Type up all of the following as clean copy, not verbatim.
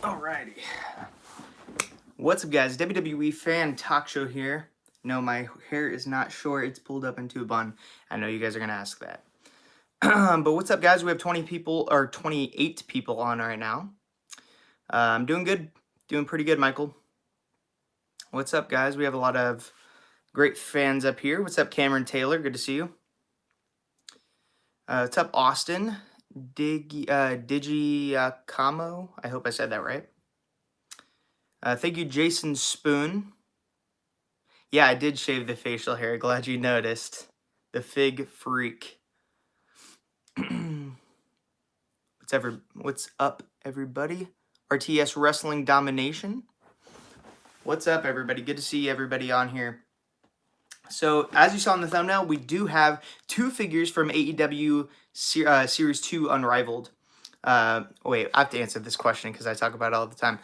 Alrighty. What's up, guys? WWE fan talk show here. No, my hair is not short. It's pulled up into a bun. I know you guys are going to ask that. But what's up, guys? We have 20 people, or 28 people on right now. I'm doing good. Doing pretty good, Michael. What's up, guys? We have a lot of great fans up here. What's up, Cameron Taylor? Good to see you. What's up, Austin? Digiacamo. I hope I said that right. Thank you, Jason Spoon. Yeah, I did shave the facial hair. Glad you noticed. The fig freak. What's up, everybody? RTS Wrestling Domination. What's up, everybody? Good to see everybody on here. So, as you saw in the thumbnail, we do have two figures from AEW Series 2 Unrivaled. Wait, I have to answer this question because I talk about it all the time.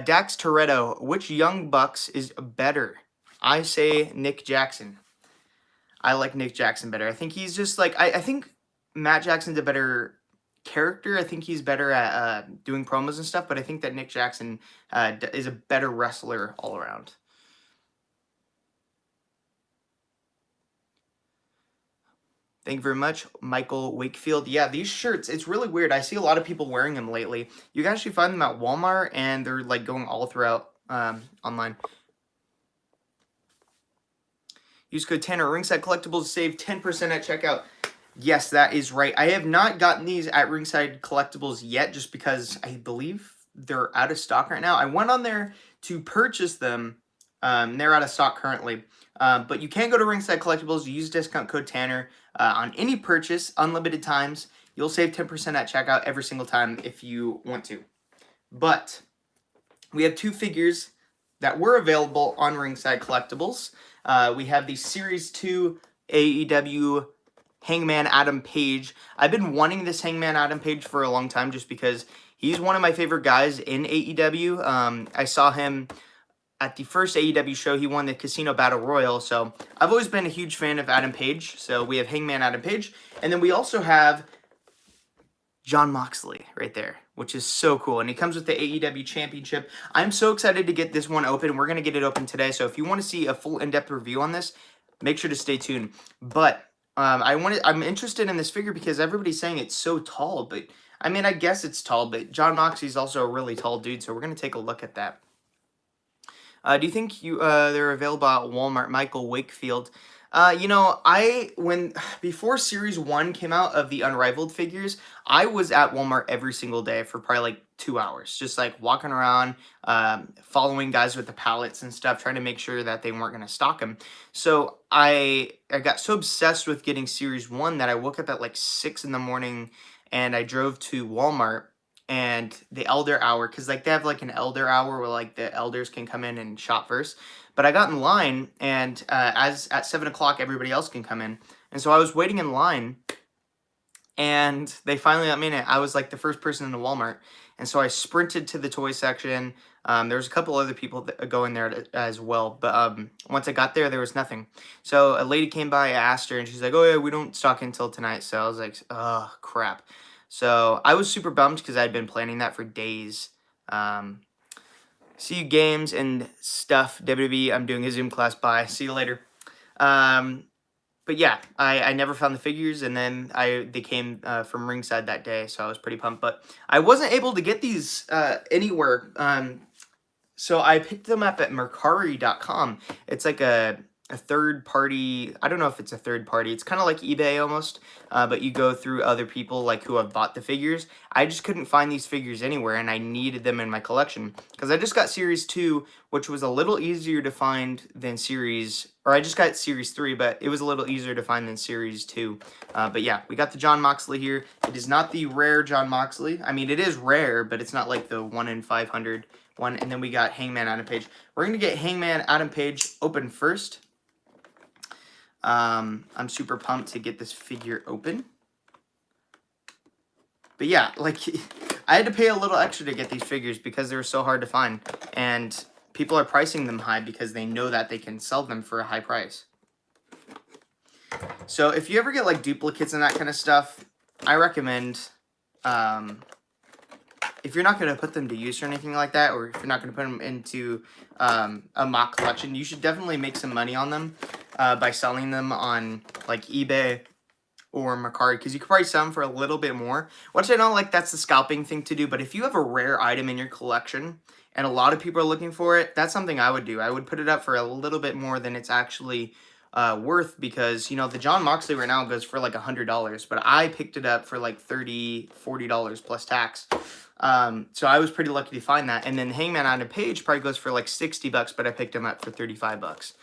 Dax Toretto, which Young Bucks is better? I say Nick Jackson. I like Nick Jackson better. I think he's just like, I think Matt Jackson's a better character. I think he's better at doing promos and stuff, but I think that Nick Jackson is a better wrestler all around. Thank you very much, Michael Wakefield. Yeah, these shirts, it's really weird. I see a lot of people wearing them lately. You can actually find them at Walmart, and they're like going all throughout online. Use code Tanner Ringside Collectibles to save 10% at checkout. Yes, that is right. I have not gotten these at Ringside Collectibles yet, just because I believe they're out of stock right now. I went on there to purchase them. They're out of stock currently. But you can go to Ringside Collectibles, use discount code Tanner on any purchase, unlimited times. You'll save 10% at checkout every single time if you want to. But we have two figures that were available on Ringside Collectibles. We have the Series 2 AEW Hangman Adam Page. I've been wanting this Hangman Adam Page for a long time just because he's one of my favorite guys in AEW. I saw him at the first AEW show. He won the Casino Battle Royal, so I've always been a huge fan of Adam Page. So we have Hangman Adam Page, and then we also have Jon Moxley right there, which is so cool, and he comes with the AEW Championship. I'm so excited to get this one open. We're going to get it open today, so if you want to see a full in-depth review on this, make sure to stay tuned. But I'm interested in this figure because everybody's saying it's so tall, but I mean, I guess it's tall, but Jon Moxley's also a really tall dude, so we're going to take a look at that. Do you think they're available at Walmart? Michael Wakefield. Before Series 1 came out of the Unrivaled figures, I was at Walmart every single day for probably like 2 hours. Just like walking around, following guys with the pallets and stuff, trying to make sure that they weren't going to stock them. So I got so obsessed with getting Series 1 that I woke up at like 6 in the morning and I drove to Walmart and the elder hour, because like they have like an elder hour where like the elders can come in and shop first. But I got in line, and as at 7 o'clock, everybody else can come in. And so I was waiting in line, and they finally let me in. I was like the first person in the Walmart. And so I sprinted to the toy section. There was a couple other people that go in there as well. But once I got there, there was nothing. So a lady came by, I asked her, and she's like, oh yeah, we don't stock until tonight. So I was like, oh, crap. So I was super bummed because I'd been planning that for days. See you games and stuff, WWE. I'm doing a Zoom class. Bye. See you later. But yeah, I never found the figures, and then they came from Ringside that day, so I was pretty pumped. But I wasn't able to get these anywhere. So I picked them up at Mercari.com. It's like a third party. I don't know if it's a third party. It's kind of like eBay almost, but you go through other people like who have bought the figures. I just couldn't find these figures anywhere, and I needed them in my collection because I just got Series 2, which was a little easier to find than I just got Series 3, but it was a little easier to find than Series 2. But yeah, we got the Jon Moxley here. It is not the rare Jon Moxley. I mean, it is rare, but it's not like the 1 in 500 one. And then we got Hangman Adam Page. We're going to get Hangman Adam Page open first. I'm super pumped to get this figure open. But yeah, like, I had to pay a little extra to get these figures because they were so hard to find. And people are pricing them high because they know that they can sell them for a high price. So if you ever get like duplicates and that kind of stuff, I recommend if you're not going to put them to use or anything like that, or if you're not going to put them into a mock collection, you should definitely make some money on them by selling them on like eBay or Mercari, because you could probably sell them for a little bit more, which I know like that's the scalping thing to do, but if you have a rare item in your collection and a lot of people are looking for it, that's something I would do. I would put it up for a little bit more than it's actually worth, because, you know, the John Moxley right now goes for like $100, but I picked it up for like $30, $40 plus tax. So I was pretty lucky to find that. And then Hangman Adam Page probably goes for like $60, but I picked him up for $35.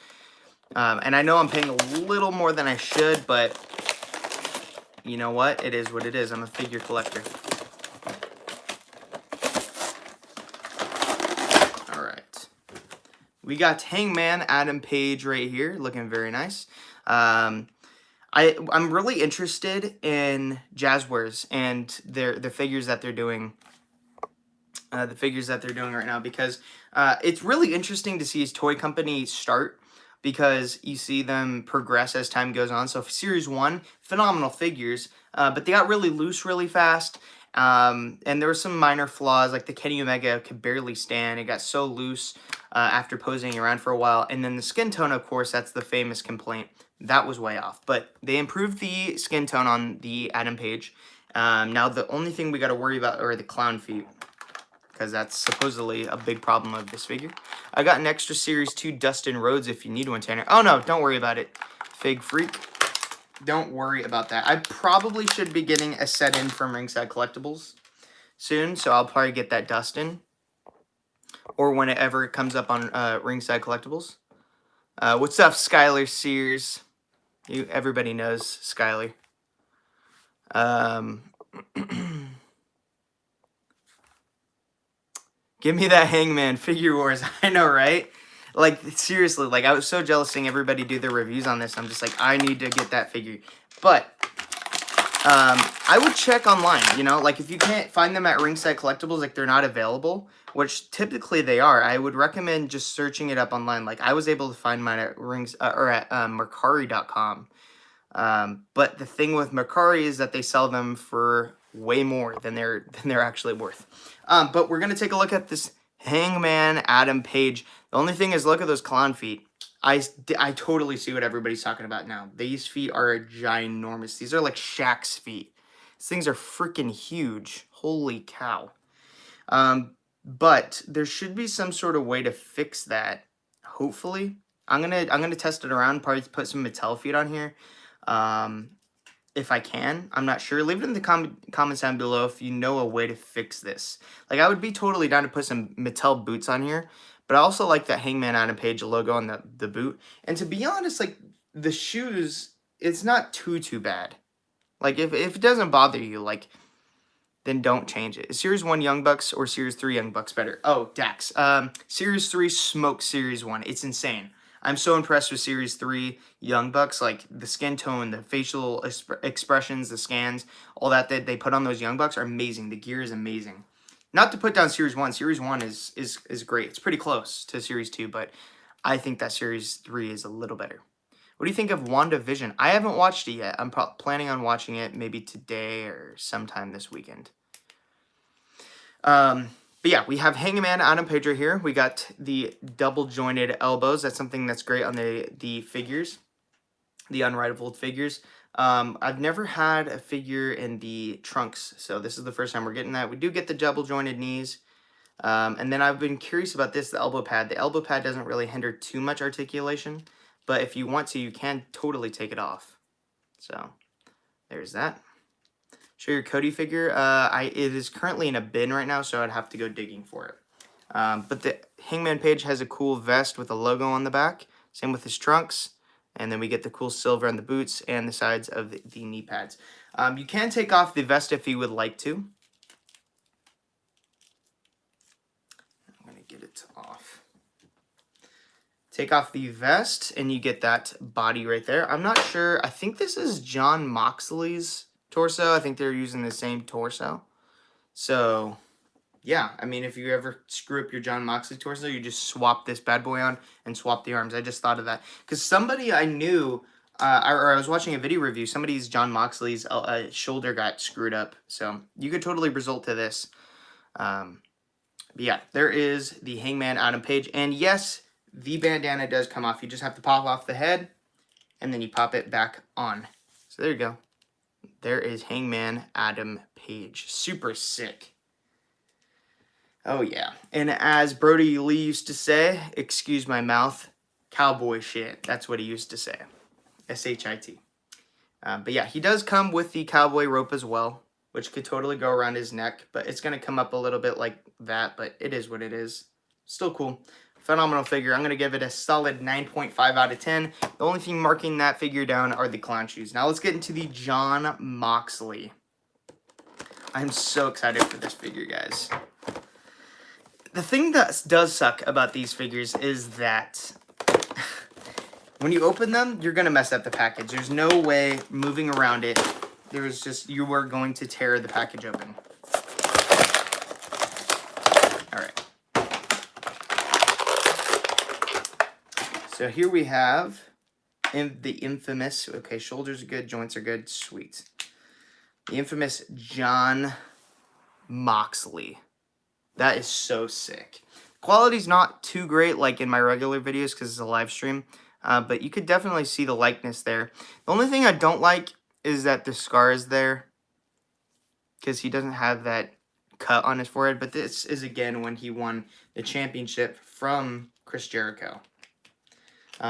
And I know I'm paying a little more than I should, but you know what? It is what it is. I'm a figure collector. All right. We got Hangman Adam Page right here, looking very nice. I'm really interested in Jazzwares and the figures that they're doing. The figures that they're doing right now, because it's really interesting to see his toy company start, because you see them progress as time goes on. So Series 1, phenomenal figures, but they got really loose really fast, and there were some minor flaws, like the Kenny Omega could barely stand. It got so loose after posing around for a while, and then the skin tone, of course, that's the famous complaint. That was way off, but they improved the skin tone on the Adam Page. Now the only thing we got to worry about are the clown feet, because that's supposedly a big problem of this figure. I got an extra Series 2 Dustin Rhodes if you need one, Tanner. Oh, no, don't worry about it, Fig Freak. Don't worry about that. I probably should be getting a set in from Ringside Collectibles soon, so I'll probably get that Dustin, or whenever it comes up on Ringside Collectibles. What's up, Skylar Sears? Everybody knows Skylar. Give me that Hangman Figure Wars. I know, right? Like, seriously, like, I was so jealous seeing everybody do their reviews on this. I'm just like, I need to get that figure. But I would check online, you know? Like, if you can't find them at Ringside Collectibles, like, they're not available, which typically they are, I would recommend just searching it up online. Like, I was able to find mine at Mercari.com. But the thing with Mercari is that they sell them for way more than they're actually worth. But we're gonna take a look at this Hangman Adam Page. The only thing is, look at those clown feet. I totally see what everybody's talking about now. These feet are ginormous. These are like Shaq's feet. These things are freaking huge. Holy cow. But there should be some sort of way to fix that. Hopefully, I'm gonna test it around. Probably put some Mattel feet on here. If I can, I'm not sure. Leave it in the comments down below if you know a way to fix this. Like, I would be totally down to put some Mattel boots on here, but I also like that Hangman Adam Page logo on the boot. And to be honest, like, the shoes, it's not too bad. Like, if it doesn't bother you, like, then don't change it. Is Series 1 Young Bucks or Series 3 Young Bucks better? Oh, Dax. Series 3 smokes Series 1. It's insane. I'm so impressed with Series 3 Young Bucks, like the skin tone, the facial expressions, the scans, all that they put on those Young Bucks are amazing. The gear is amazing. Not to put down Series 1. Series 1 is great. It's pretty close to Series 2, but I think that Series 3 is a little better. What do you think of WandaVision? I haven't watched it yet. I'm planning on watching it maybe today or sometime this weekend. But yeah, we have Hangman Adam Page right here. We got the double jointed elbows. That's something that's great on the figures, the unrivaled figures. I've never had a figure in the trunks, so this is the first time we're getting that. We do get the double jointed knees. And then I've been curious about this, the elbow pad. The elbow pad doesn't really hinder too much articulation, but if you want to, you can totally take it off. So there's that. Show your Cody figure. It is currently in a bin right now, so I'd have to go digging for it. But the Hangman Page has a cool vest with a logo on the back. Same with his trunks. And then we get the cool silver on the boots and the sides of the knee pads. You can take off the vest if you would like to. I'm going to get it off. Take off the vest, and you get that body right there. I'm not sure. I think this is Jon Moxley's torso. I think they're using the same torso. So, yeah. I mean, if you ever screw up your Jon Moxley torso, you just swap this bad boy on and swap the arms. I just thought of that. Because somebody I knew, or I was watching a video review, somebody's Jon Moxley's shoulder got screwed up. So, you could totally result to this. But yeah, there is the Hangman Adam Page. And yes, the bandana does come off. You just have to pop off the head, and then you pop it back on. So there you go. There is Hangman Adam Page. Super sick. Oh, yeah. And as Brody Lee used to say, excuse my mouth, cowboy shit. That's what he used to say. S-H-I-T. But yeah, he does come with the cowboy rope as well, which could totally go around his neck. But it's going to come up a little bit like that, but it is what it is. Still cool. Phenomenal figure. I'm going to give it a solid 9.5 out of 10. The only thing marking that figure down are the clown shoes. Now let's get into the Jon Moxley. I'm so excited for this figure, guys. The thing that does suck about these figures is that when you open them, you're going to mess up the package. There's no way moving around it. There's just, you are going to tear the package open. All right. So here we have the infamous, okay, shoulders are good, joints are good, sweet. The infamous Jon Moxley. That is so sick. Quality's not too great like in my regular videos because it's a live stream, but you could definitely see the likeness there. The only thing I don't like is that the scar is there because he doesn't have that cut on his forehead, but this is again when he won the championship from Chris Jericho.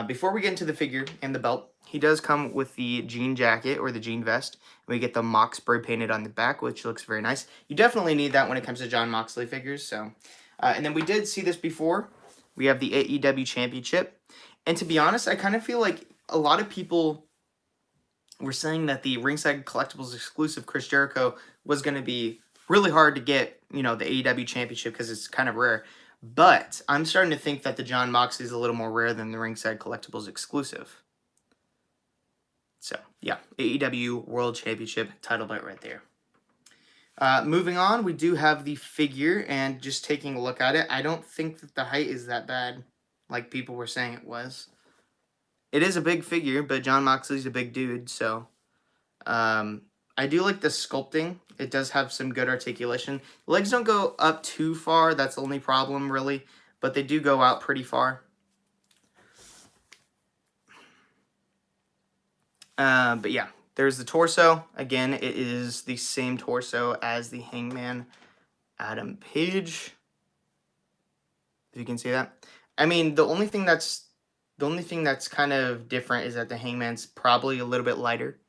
Before we get into the figure and the belt, he does come with the jean jacket or the jean vest. We get the Mox spray painted on the back, which looks very nice. You definitely need that when it comes to Jon Moxley figures. So, and then we did see this before. We have the AEW Championship. And to be honest, I kind of feel like a lot of people were saying that the Ringside Collectibles exclusive Chris Jericho was going to be really hard to get, you know, the AEW Championship because it's kind of rare. But I'm starting to think that the Jon Moxley is a little more rare than the Ringside Collectibles exclusive. So, yeah, AEW World Championship title belt right there. Moving on, we do have the figure, and just taking a look at it, I don't think that the height is that bad, like people were saying it was. It is a big figure, but Jon Moxley's a big dude, so I do like the sculpting. It does have some good articulation. The legs don't go up too far, that's the only problem, really, but they do go out pretty far. But yeah, there's the torso. Again, it is the same torso as the Hangman Adam Page. If you can see that. I mean, the only thing that's kind of different is that the Hangman's probably a little bit lighter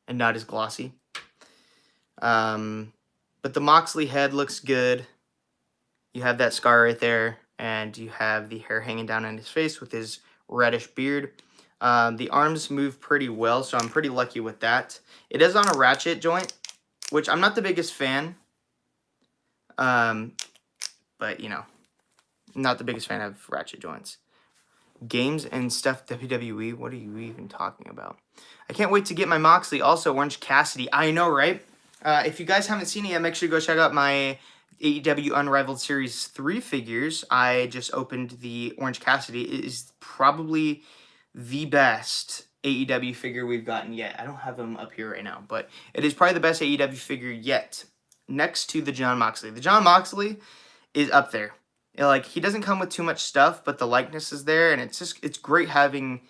and not as glossy. But the Moxley head looks good. You have that scar right there, and you have the hair hanging down on his face with his reddish beard. The arms move pretty well, so I'm pretty lucky with that. It is on a ratchet joint, which I'm not the biggest fan. But, you know, I'm not the biggest fan of ratchet joints. Games and stuff WWE, what are you even talking about? I can't wait to get my Moxley. Also, Orange Cassidy. I know, right? If you guys haven't seen it yet, make sure to go check out my AEW Unrivaled Series 3 figures. I just opened the Orange Cassidy. It is probably the best AEW figure we've gotten yet. I don't have him up here right now, but it is probably the best AEW figure yet, next to the Jon Moxley. The Jon Moxley is up there. Like, he doesn't come with too much stuff, but the likeness is there, and it's great having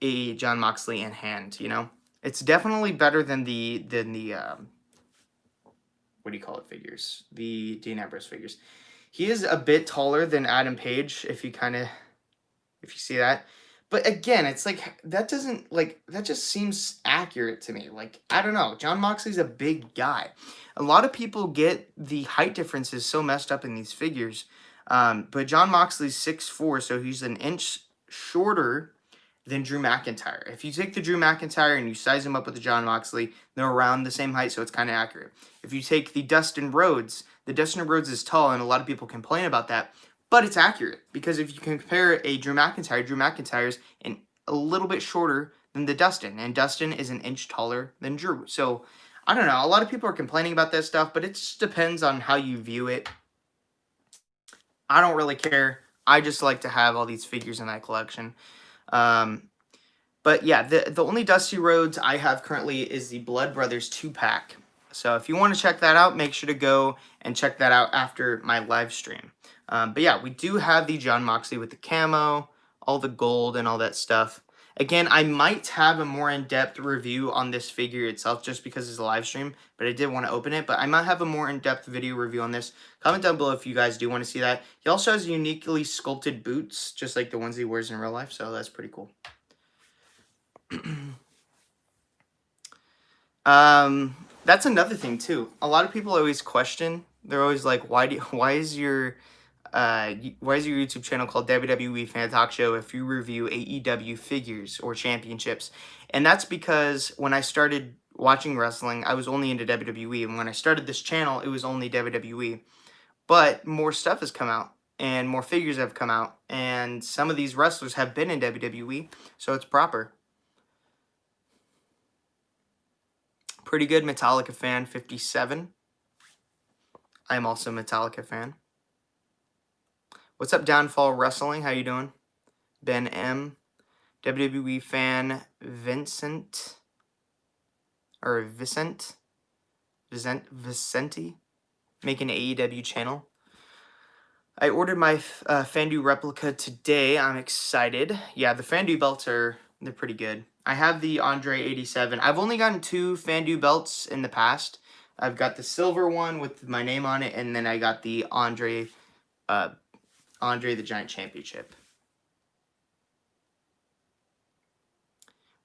a Jon Moxley in hand, you know? It's definitely better than the what do you call it figures? The Dean Ambrose figures. He is a bit taller than Adam Page, if you see that. But again, it's like, that just seems accurate to me. Like, I don't know. Jon Moxley's a big guy. A lot of people get the height differences so messed up in these figures. But Jon Moxley's 6'4", so he's an inch shorter than Drew McIntyre. If you take the Drew McIntyre and you size him up with the Jon Moxley, they're around the same height, so it's kind of accurate. If you take the Dustin Rhodes is tall, and a lot of people complain about that. But it's accurate, because if you compare a Drew McIntyre's a little bit shorter than the Dustin, and Dustin is an inch taller than Drew. So, I don't know, a lot of people are complaining about that stuff, but it just depends on how you view it. I don't really care. I just like to have all these figures in my collection. But yeah, the only Dusty Rhodes I have currently is the Blood Brothers 2-pack So if you want to check that out, make sure to go and check that out after my live stream. But yeah, we do have the Jon Moxley with the camo, all the gold and all that stuff. Again, I might have a more in-depth review on this figure itself just because it's a live stream, but I did want to open it. But I might have a more in-depth video review on this. Comment down below if you guys do want to see that. He also has uniquely sculpted boots, just like the ones he wears in real life, so that's pretty cool. That's another thing too. A lot of people always question. They're always like, why is your YouTube channel called WWE Fan Talk Show if you review AEW figures or championships? And that's because when I started watching wrestling, I was only into WWE, and when I started this channel, it was only WWE. But more stuff has come out, and more figures have come out, and some of these wrestlers have been in WWE, so it's proper. Pretty good Metallica fan, 57. I am also a Metallica fan. What's up, Downfall Wrestling? How you doing? Ben M. WWE fan, Vicente. Making an AEW channel. I ordered my Fandu replica today. I'm excited. Yeah, the Fandu belts they're pretty good. I have the Andre 87. I've only gotten 2 Fandu belts in the past. I've got the silver one with my name on it, and then I got the Andre the Giant Championship.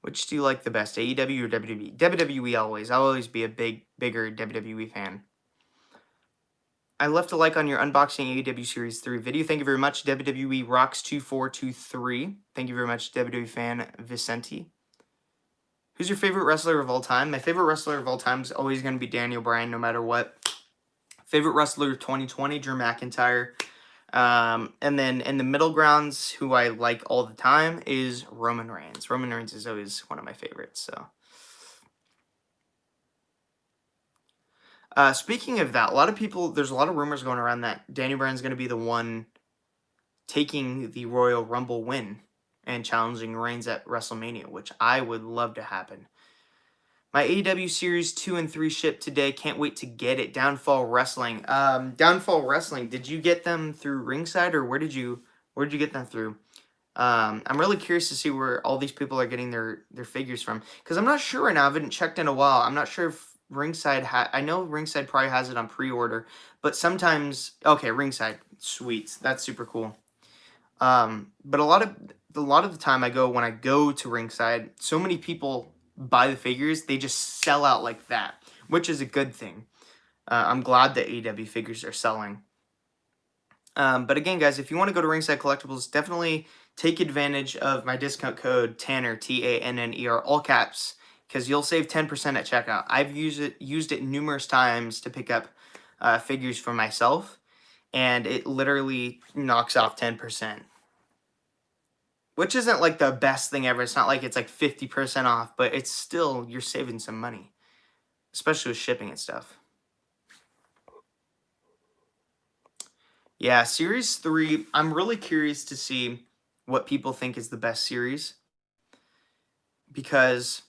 Which do you like the best, AEW or WWE? WWE always. I'll always be a bigger WWE fan. I left a like on your unboxing AEW Series 3 video. Thank you very much, WWE Rocks2423. Thank you very much, WWE fan Vicente. Who's your favorite wrestler of all time? My favorite wrestler of all time is always going to be Daniel Bryan, no matter what. Favorite wrestler of 2020, Drew McIntyre. And then in the middle grounds, who I like all the time, is Roman Reigns. Roman Reigns is always one of my favorites, so. Speaking of that, there's a lot of rumors going around that Daniel Bryan's going to be the one taking the Royal Rumble win and challenging Reigns at WrestleMania, which I would love to happen. My AEW Series 2 and 3 shipped today. Can't wait to get it. Downfall Wrestling. Downfall Wrestling, did you get them through Ringside, or where did you get them through? I'm really curious to see where all these people are getting their figures from, because I'm not sure right now. I haven't checked in a while. I'm not sure if Ringside I know Ringside probably has it on pre-order, but sometimes, okay, Ringside, sweet, that's super cool. But a lot of the time when I go to Ringside, so many people buy the figures, they just sell out like that, which is a good thing. I'm glad that AEW figures are selling. But again, guys, if you want to go to Ringside Collectibles, definitely take advantage of my discount code TANNER, TANNER, all caps, because you'll save 10% at checkout. I've used it numerous times to pick up figures for myself, and it literally knocks off 10%. Which isn't like the best thing ever. It's not like it's like 50% off, but it's still, you're saving some money. Especially with shipping and stuff. Yeah, Series 3, I'm really curious to see what people think is the best series. Because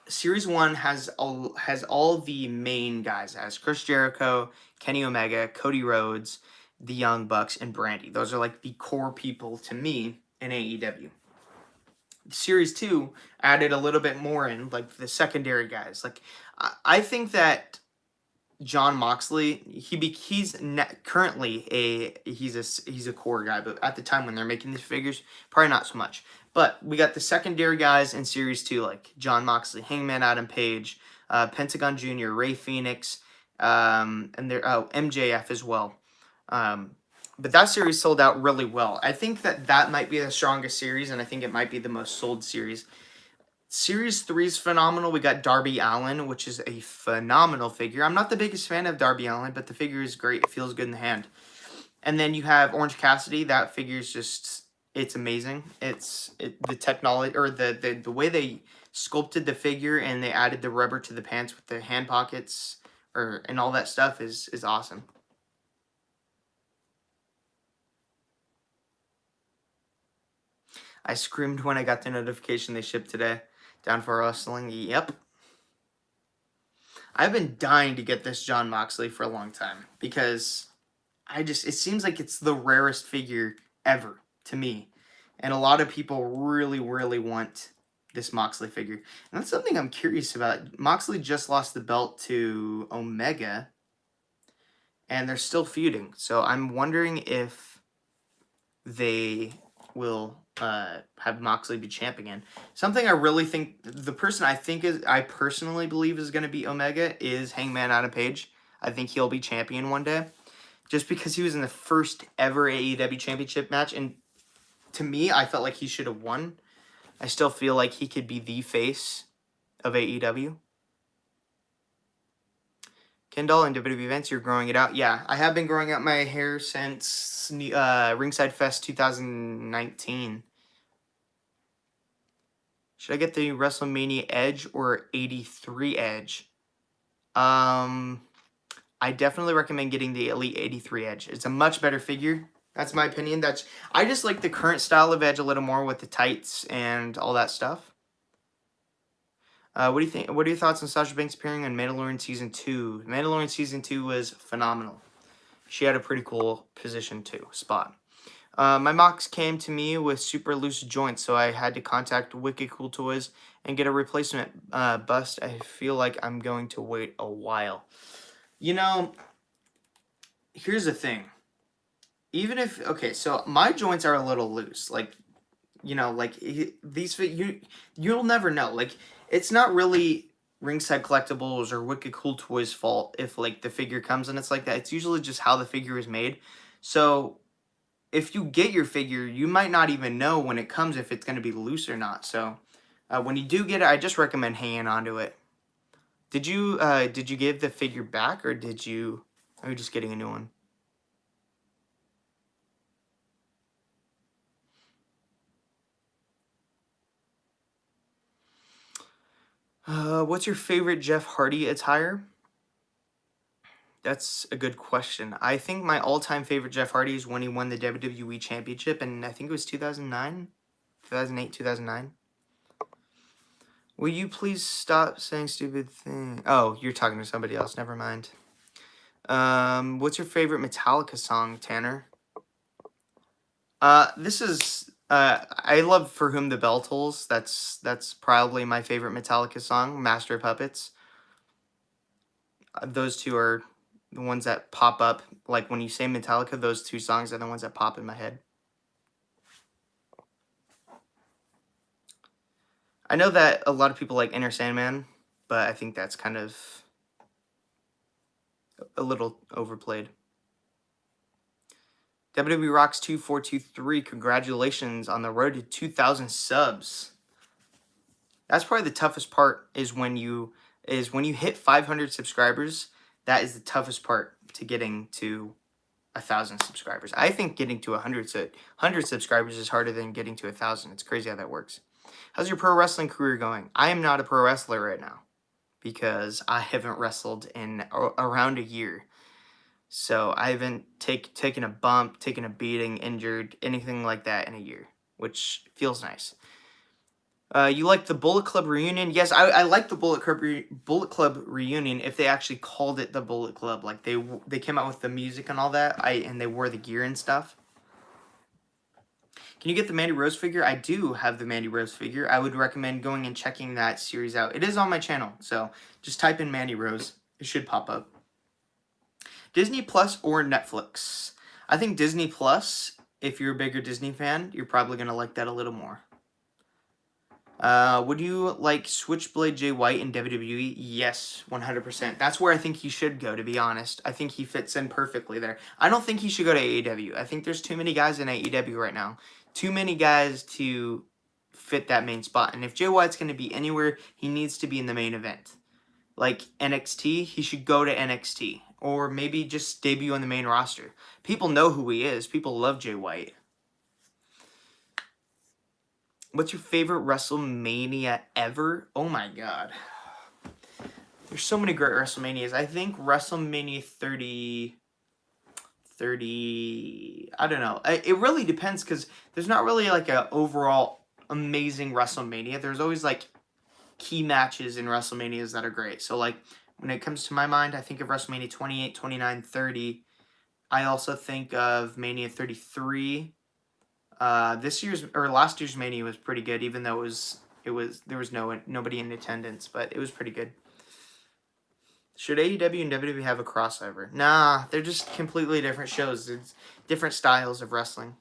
Series 1 has all the main guys. It has Chris Jericho, Kenny Omega, Cody Rhodes, the Young Bucks, and Brandy. Those are like the core people to me in AEW. Series 2 added a little bit more in, like the secondary guys. Like I think that Jon Moxley, he's currently he's a core guy, but at the time when they're making these figures, probably not so much. But we got the secondary guys in Series 2, like Jon Moxley, Hangman Adam Page, Pentagon Jr., Ray Phoenix, and MJF as well. But that series sold out really well. I think that might be the strongest series, and I think it might be the most sold series. Series 3 is phenomenal. We got Darby Allin, which is a phenomenal figure. I'm not the biggest fan of Darby Allin, but the figure is great. It feels good in the hand. And then you have Orange Cassidy. That figure is just, it's amazing. The technology, or the way they sculpted the figure and they added the rubber to the pants with the hand pockets and all that stuff is awesome. I screamed when I got the notification they shipped today. Down for Wrestling, yep. I've been dying to get this Jon Moxley for a long time because it seems like it's the rarest figure ever to me. And a lot of people really, really want this Moxley figure. And that's something I'm curious about. Moxley just lost the belt to Omega, and they're still feuding. So I'm wondering if they will have Moxley be champ again. Something I really think, the person I personally believe is going to be Omega is Hangman Page. I think he'll be champion one day. Just because he was in the first ever AEW championship match. And to me, I felt like he should have won. I still feel like he could be the face of AEW. Kendall, in WWE events, you're growing it out. Yeah, I have been growing out my hair since Ringside Fest 2019. Should I get the WrestleMania Edge or 83 Edge? I definitely recommend getting the Elite 83 Edge. It's a much better figure. That's my opinion. I just like the current style of Edge a little more with the tights and all that stuff. What do you think? What are your thoughts on Sasha Banks appearing on Mandalorian Season 2? Mandalorian Season 2 was phenomenal. She had a pretty cool position too, spot. My Mox came to me with super loose joints, so I had to contact Wicked Cool Toys and get a replacement bust. I feel like I'm going to wait a while. You know, here's the thing. Even if, okay, so my joints are a little loose. Like, you know, like, these, you'll never know. Like, it's not really Ringside Collectibles or Wicked Cool Toys' fault if, like, the figure comes and it's like that. It's usually just how the figure is made. So, if you get your figure, you might not even know when it comes if it's going to be loose or not. So, when you do get it, I just recommend hanging on to it. Did you give the figure back, or are you just getting a new one? What's your favorite Jeff Hardy attire? That's a good question. I think my all-time favorite Jeff Hardy is when he won the WWE Championship, and I think it was 2009? 2008, 2009? Will you please stop saying stupid things? Oh, you're talking to somebody else. Never mind. What's your favorite Metallica song, Tanner? This is... I love For Whom the Bell Tolls. That's probably my favorite Metallica song, Master of Puppets. Those two are the ones that pop up. Like, when you say Metallica, those two songs are the ones that pop in my head. I know that a lot of people like Enter Sandman, but I think that's kind of a little overplayed. WWE Rocks 2423, congratulations on the road to 2,000 subs. That's probably the toughest part is when you hit 500 subscribers. That is the toughest part to getting to 1,000 subscribers. I think getting to 100 subscribers is harder than getting to 1,000. It's crazy how that works. How's your pro wrestling career going? I am not a pro wrestler right now because I haven't wrestled in around a year. So I haven't taken a bump, taken a beating, injured, anything like that in a year, which feels nice. You like the Bullet Club reunion? Yes, I like the Bullet Club reunion if they actually called it the Bullet Club. Like, they came out with the music and all that, and they wore the gear and stuff. Can you get the Mandy Rose figure? I do have the Mandy Rose figure. I would recommend going and checking that series out. It is on my channel, so just type in Mandy Rose. It should pop up. Disney Plus or Netflix? I think Disney Plus, if you're a bigger Disney fan, you're probably going to like that a little more. Would you like Switchblade Jay White in WWE? Yes, 100%. That's where I think he should go, to be honest. I think he fits in perfectly there. I don't think he should go to AEW. I think there's too many guys in AEW right now. Too many guys to fit that main spot. And if Jay White's going to be anywhere, he needs to be in the main event. Like NXT, he should go to NXT. Or maybe just debut on the main roster. People know who he is. People love Jay White. What's your favorite WrestleMania ever? Oh my god. There's so many great WrestleManias. I think WrestleMania 30... I don't know. It really depends because there's not really like a overall amazing WrestleMania. There's always like key matches in WrestleManias that are great. So like When it comes to my mind, I think of WrestleMania 28, 29, 30. I also think of Mania 33. This year's or last year's Mania was pretty good, even though there was nobody in attendance, but it was pretty good. Should AEW and WWE have a crossover? Nah, they're just completely different shows. It's different styles of wrestling.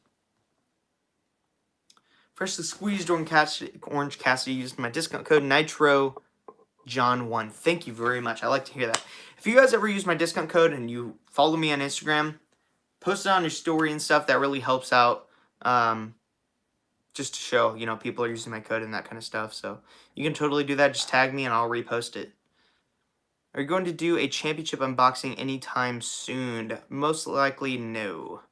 First, the squeezed Orange Cassidy used my discount code Nitro John1. Thank you very much. I like to hear that. If you guys ever use my discount code and you follow me on Instagram, post it on your story and stuff. That really helps out. Just to show, people are using my code and that kind of stuff. So you can totally do that. Just tag me and I'll repost it. Are you going to do a championship unboxing anytime soon? Most likely, no.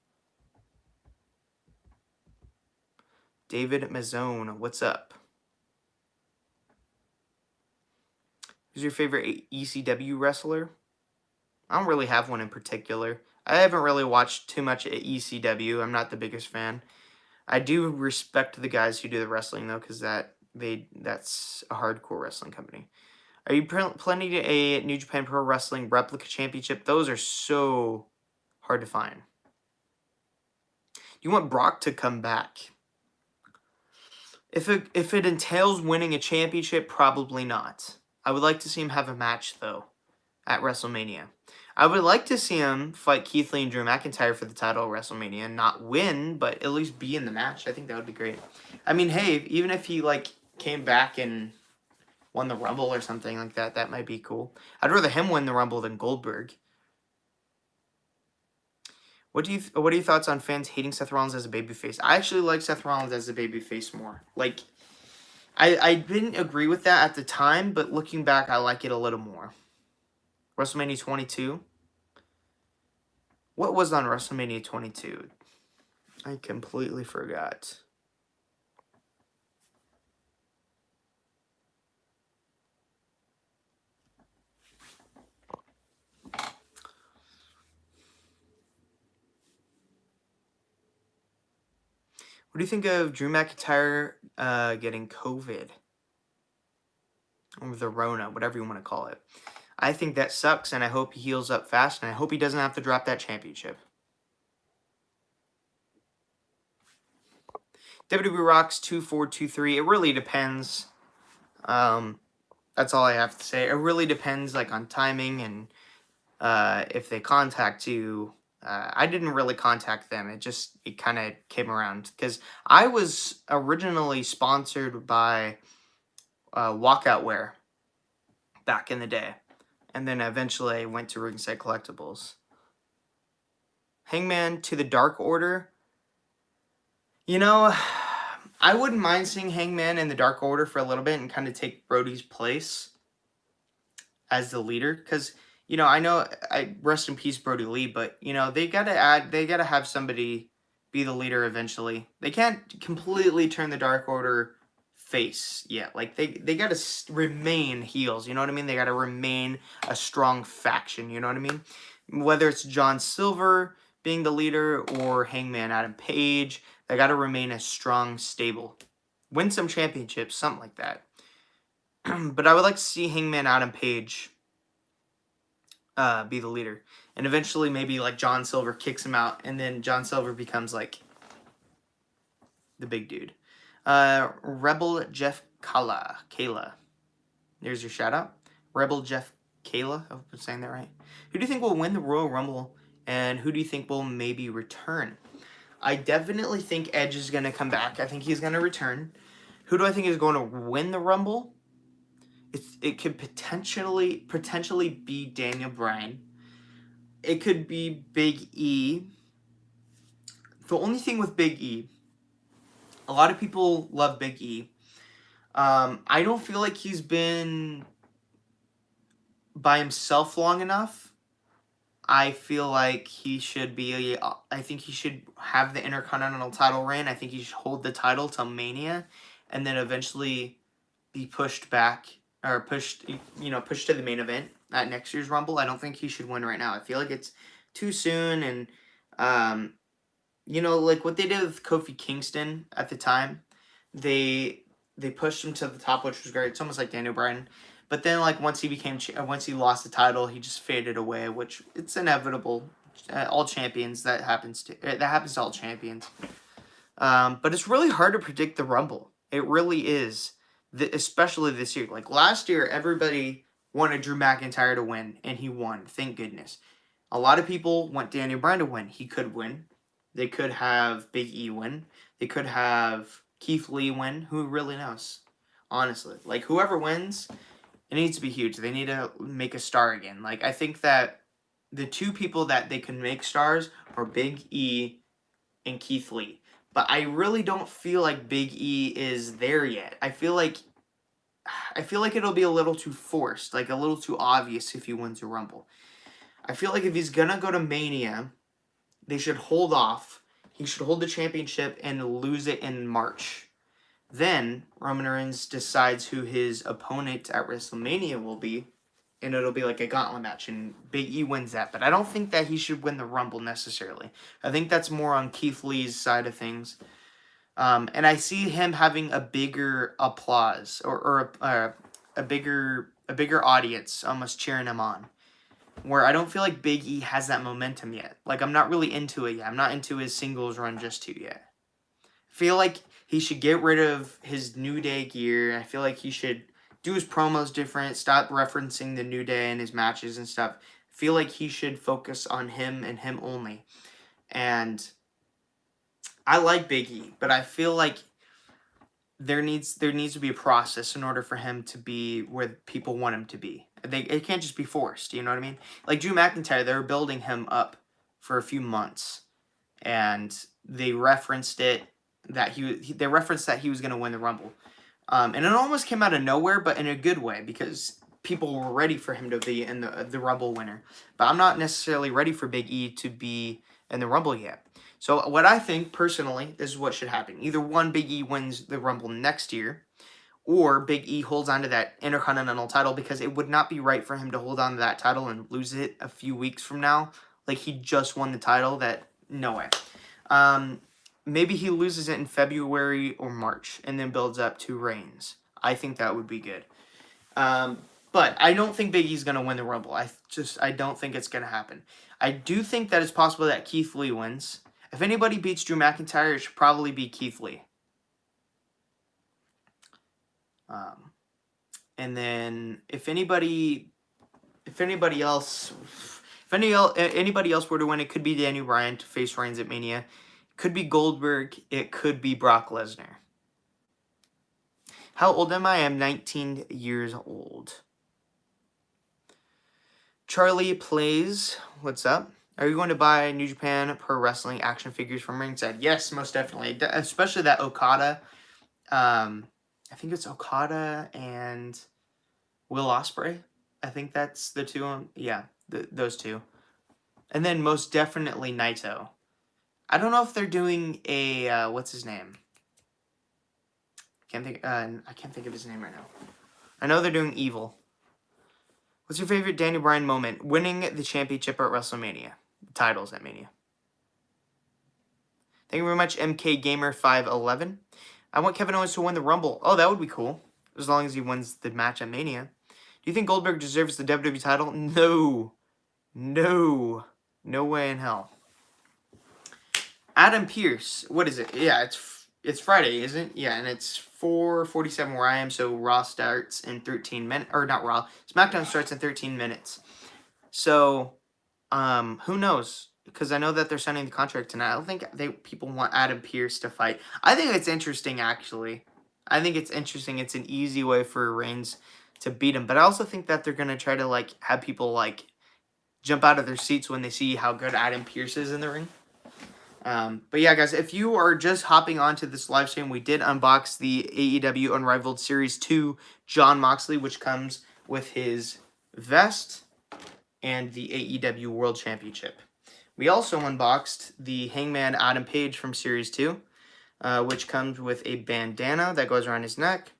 David Mazzone, what's up? Who's your favorite ECW wrestler? I don't really have one in particular. I haven't really watched too much at ECW. I'm not the biggest fan. I do respect the guys who do the wrestling, though, because that's a hardcore wrestling company. Are you planning a New Japan Pro Wrestling replica championship? Those are so hard to find. You want Brock to come back. If it entails winning a championship, probably not. I would like to see him have a match, though, at WrestleMania. I would like to see him fight Keith Lee and Drew McIntyre for the title at WrestleMania and not win, but at least be in the match. I think that would be great. I mean, hey, even if he, came back and won the Rumble or something like that, that might be cool. I'd rather him win the Rumble than Goldberg. What are your thoughts on fans hating Seth Rollins as a babyface? I actually like Seth Rollins as a babyface more. I didn't agree with that at the time, but looking back, I like it a little more. WrestleMania 22. What was on WrestleMania 22? I completely forgot. What do you think of Drew McIntyre getting COVID? Or the Rona, whatever you want to call it. I think that sucks, and I hope he heals up fast, and I hope he doesn't have to drop that championship. WWE Rocks 2423. It really depends. That's all I have to say. It really depends, on timing and if they contact you. I didn't really contact them. It kind of came around because I was originally sponsored by Walkout Wear back in the day. And then eventually I went to Ringside Collectibles. Hangman to the Dark Order. I wouldn't mind seeing Hangman in the Dark Order for a little bit and kind of take Brody's place as the leader. Because, I know, rest in peace Brody Lee, but, they gotta have somebody be the leader eventually. They can't completely turn the Dark Order face yet. They gotta remain heels, you know what I mean? They gotta remain a strong faction, you know what I mean? Whether it's John Silver being the leader or Hangman Adam Page, they gotta remain a strong stable. Win some championships, something like that. But I would like to see Hangman Adam Page be the leader. And eventually maybe John Silver kicks him out and then John Silver becomes the big dude. Rebel Jeff Kayla. There's your shout out. Rebel Jeff Kayla. I hope I'm saying that right. Who do you think will win the Royal Rumble? And who do you think will maybe return? I definitely think Edge is going to come back. I think he's going to return. Who do I think is going to win the Rumble? It could potentially be Daniel Bryan. It could be Big E. The only thing with Big E, a lot of people love Big E. I don't feel like he's been by himself long enough. I feel like he should be. I think he should have the Intercontinental title reign. I think he should hold the title till Mania, and then eventually be pushed back or pushed to the main event at next year's Rumble. I don't think he should win right now. I feel like it's too soon, and what they did with Kofi Kingston at the time, they pushed him to the top, which was great. It's almost like Daniel Bryan. But then, like, once he lost the title, he just faded away, which it's inevitable. All champions, that happens to all champions. But it's really hard to predict the Rumble. It really is, especially this year. Like, last year, everybody wanted Drew McIntyre to win, and he won. Thank goodness. A lot of people want Daniel Bryan to win. He could win. They could have Big E win. They could have Keith Lee win. Who really knows? Honestly. Like, whoever wins, it needs to be huge. They need to make a star again. Like, I think that the two people that they can make stars are Big E and Keith Lee. But I really don't feel like Big E is there yet. I feel like it'll be a little too forced, like a little too obvious if he wins a Rumble. I feel like if he's gonna go to Mania, they should hold off. He should hold the championship and lose it in March. Then Roman Reigns decides who his opponent at WrestleMania will be, and it'll be like a gauntlet match, and Big E wins that. But I don't think that he should win the Rumble necessarily. I think that's more on Keith Lee's side of things. And I see him having a bigger applause or a bigger audience almost cheering him on. Where I don't feel like Big E has that momentum yet. Like, I'm not really into it yet. I'm not into his singles run just yet. I feel like he should get rid of his New Day gear. I feel like he should do his promos different. Stop referencing the New Day in his matches and stuff. I feel like he should focus on him and him only. And I like Big E, but I feel like there needs to be a process in order for him to be where people want him to be. It can't just be forced, you know what I mean? Like Drew McIntyre, they were building him up for a few months, and they referenced that he was going to win the Rumble, and it almost came out of nowhere, but in a good way, because people were ready for him to be in the Rumble winner. But I'm not necessarily ready for Big E to be in the Rumble yet. So what I think personally, this is what should happen: either one, Big E wins the Rumble next year, or Big E holds on to that Intercontinental title, because it would not be right for him to hold on to that title and lose it a few weeks from now. Like, he just won the title. No way. Maybe he loses it in February or March and then builds up to Reigns. I think that would be good. But I don't think Big E's going to win the Rumble. I don't think it's going to happen. I do think that it's possible that Keith Lee wins. If anybody beats Drew McIntyre, it should probably be Keith Lee. And then if anybody else were to win, it could be Daniel Bryan to face Reigns at Mania. It could be Goldberg. It could be Brock Lesnar. How old am I? I'm 19 years old. Charlie Plays, what's up? Are you going to buy New Japan Pro Wrestling action figures from ringside? Yes, most definitely. Especially that Okada. I think it's Okada and Will Ospreay. I think that's the two. Yeah, those two. And then most definitely Naito. I don't know if they're doing a what's his name? I can't think of his name right now. I know they're doing Evil. What's your favorite Daniel Bryan moment? Winning the championship at WrestleMania. The titles at Mania. Thank you very much, MK Gamer 511. I want Kevin Owens to win the Rumble. Oh, that would be cool. As long as he wins the match at Mania. Do you think Goldberg deserves the WWE title? No. No. No way in hell. Adam Pearce. What is it? Yeah, it's Friday, isn't it? Yeah, and it's 4:47 where I am, so Raw starts in 13 minutes. Or not Raw. SmackDown starts in 13 minutes. So, who knows? Because I know that they're signing the contract tonight. I don't think people want Adam Pearce to fight. I think it's interesting, actually. I think it's interesting. It's an easy way for Reigns to beat him. But I also think that they're going to try to, like, have people, like, jump out of their seats when they see how good Adam Pearce is in the ring. But yeah, guys, if you are just hopping onto this live stream, we did unbox the AEW Unrivaled Series 2 Jon Moxley, which comes with his vest and the AEW World Championship. We also unboxed the Hangman Adam Page from Series 2, which comes with a bandana that goes around his neck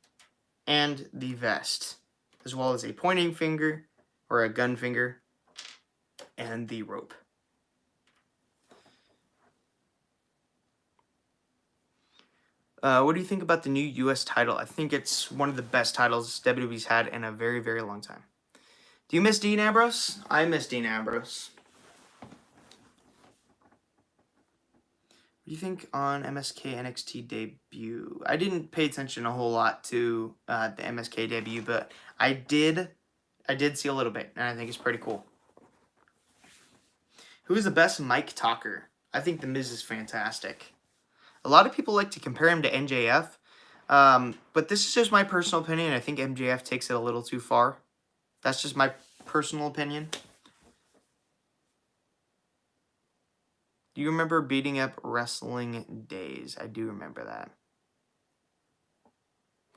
and the vest, as well as a pointing finger or a gun finger and the rope. What do you think about the new U.S. title? I think it's one of the best titles WWE's had in a very, very long time. Do you miss Dean Ambrose? I miss Dean Ambrose. What do you think on MSK NXT debut? I didn't pay attention a whole lot to the MSK debut, but I did see a little bit, and I think it's pretty cool. Who is the best mic talker? I think The Miz is fantastic. A lot of people like to compare him to MJF, but this is just my personal opinion. I think MJF takes it a little too far. That's just my personal opinion. Do you remember beating up Wrestling Days? I do remember that.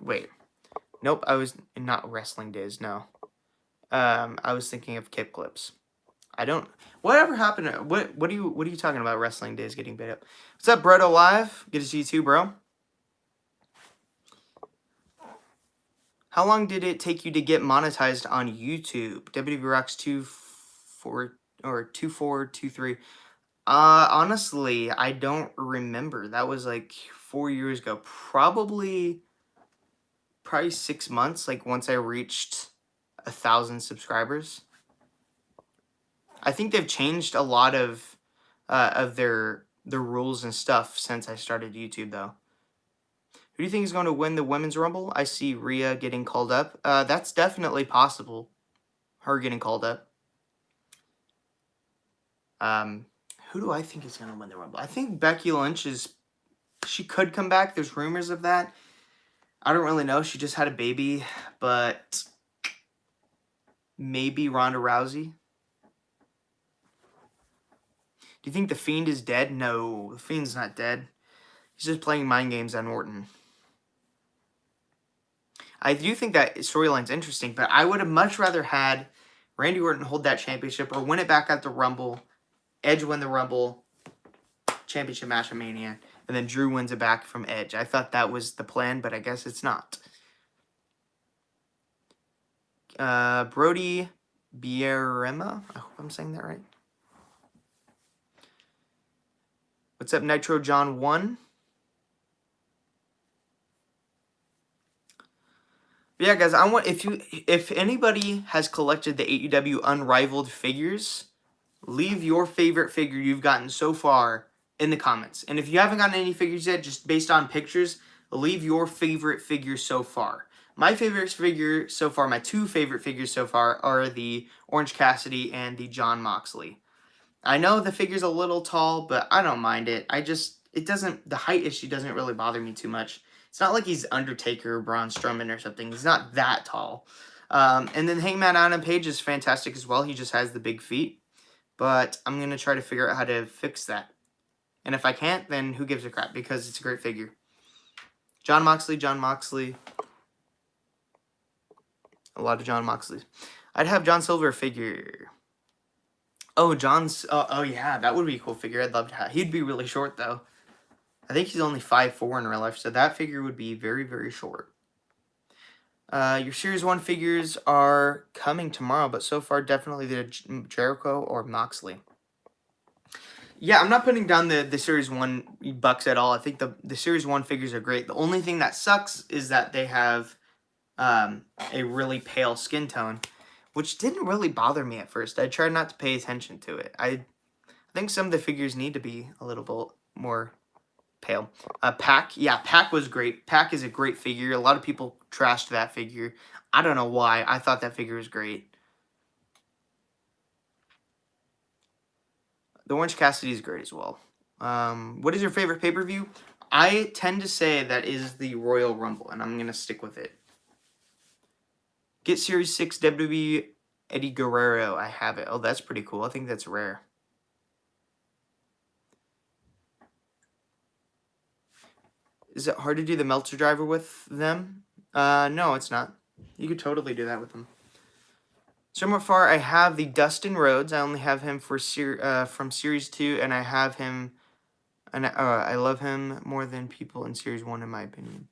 Wait. Nope, I was not Wrestling Days, no. I was thinking of Kip Clips. I don't. Whatever happened? What are you talking about? Wrestling Days getting beat up. What's up, Bredo Live? Good to see you too, bro. How long did it take you to get monetized on YouTube? WWE Rocks 2423. Honestly, I don't remember. That was like 4 years ago. Probably 6 months. Like once I reached 1,000 subscribers. I think they've changed a lot of their rules and stuff since I started YouTube, though. Who do you think is going to win the Women's Rumble? I see Rhea getting called up. That's definitely possible. Her getting called up. Who do I think is going to win the Rumble? I think Becky Lynch she could come back. There's rumors of that. I don't really know. She just had a baby, but maybe Ronda Rousey. Do you think the Fiend is dead? No, the Fiend's not dead. He's just playing mind games on Orton. I do think that storyline's interesting, but I would have much rather had Randy Orton hold that championship or win it back at the Rumble, Edge win the Rumble, championship match at Mania, and then Drew wins it back from Edge. I thought that was the plan, but I guess it's not. Brody Bierema? I hope I'm saying that right. What's up, Nitro John 1? But yeah, guys, I want if anybody has collected the AEW Unrivaled figures, leave your favorite figure you've gotten so far in the comments. And if you haven't gotten any figures yet, just based on pictures, leave your favorite figure so far. My favorite figure so far, my two favorite figures so far, are the Orange Cassidy and the Jon Moxley. I know the figure's a little tall, but I don't mind it. The height issue doesn't really bother me too much. It's not like he's Undertaker or Braun Strowman or something. He's not that tall. And then Hangman Page is fantastic as well. He just has the big feet. But I'm going to try to figure out how to fix that. And if I can't, then who gives a crap? Because it's a great figure. Jon Moxley. A lot of Jon Moxleys. I'd have John Silver figure. Oh, oh yeah, that would be a cool figure. I'd love to have. He'd be really short, though. I think he's only 5'4" in real life, so that figure would be very, very short. Your Series 1 figures are coming tomorrow, but so far, definitely the Jericho or Moxley. Yeah, I'm not putting down the Series 1 bucks at all. I think the Series 1 figures are great. The only thing that sucks is that they have a really pale skin tone, which didn't really bother me at first. I tried not to pay attention to it. I think some of the figures need to be a little bit more pale. Pac. Yeah, Pac was great. Pac is a great figure. A lot of people trashed that figure. I don't know why. I thought that figure was great. The Orange Cassidy is great as well. What is your favorite pay-per-view? I tend to say that is the Royal Rumble, and I'm going to stick with it. Get Series 6 WWE Eddie Guerrero. I have it. Oh, that's pretty cool. I think that's rare. Is it hard to do the Meltzer driver with them? No, it's not. You could totally do that with them. Somewhat far, I have the Dustin Rhodes. I only have him from Series 2, and I have him, and I love him more than people in Series 1, in my opinion.